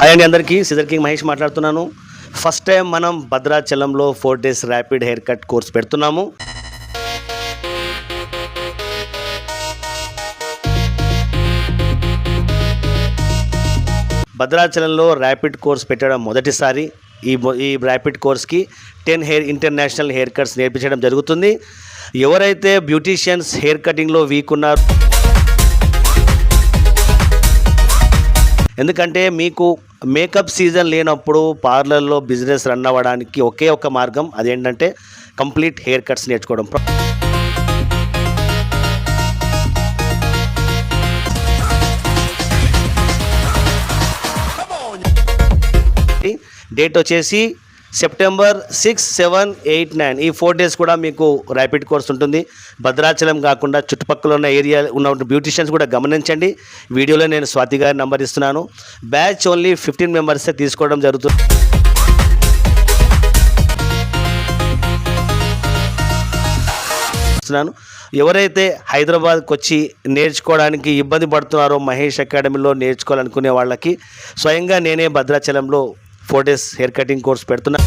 Hi అండి అందరికీ, scissor king Mahesh మాట్లాడుతున్నాను. ఫస్ట్ టైం మనం భద్రాచలంలో 4 days rapid hair cut course పెడుతున్నాము. భద్రాచలంలో ర్యాపిడ్ కోర్స్ పెట్టడం మొదటిసారి. ఈ ర్యాపిడ్ కోర్స్కి 10 ఇంటర్నేషనల్ హెయిర్ కట్స్ నేర్పించడం జరుగుతుంది. ఎవరైతే బ్యూటీషియన్స్ హెయిర్ కటింగ్లో వీక్ ఉన్నారు, ఎందుకంటే మీకు మేకప్ సీజన్ లేనప్పుడు పార్లర్లో బిజినెస్ రన్ అవ్వడానికి ఒకే ఒక మార్గం, అదేంటంటే కంప్లీట్ హెయిర్ కట్స్ నేర్చుకోవడం. డేట్ వచ్చేసి సెప్టెంబర్ 6, 7, 8, 9 ఈ 4 days కూడా మీకు ర్యాపిడ్ కోర్స్ ఉంటుంది. భద్రాచలం కాకుండా చుట్టుపక్కల ఉన్న ఏరియా ఉన్న బ్యూటిషియన్స్ కూడా గమనించండి. వీడియోలో నేను స్వాతి గారి నంబర్ ఇస్తున్నాను. బ్యాచ్ ఓన్లీ 15 మెంబర్సే తీసుకోవడం జరుగుతుంది. ఎవరైతే హైదరాబాద్కి వచ్చి నేర్చుకోవడానికి ఇబ్బంది పడుతున్నారో, మహేష్ అకాడమీలో నేర్చుకోవాలనుకునే వాళ్ళకి స్వయంగా నేనే భద్రాచలంలో 4 days హెయిర్ కటింగ్ కోర్స్ పెడుతున్నా.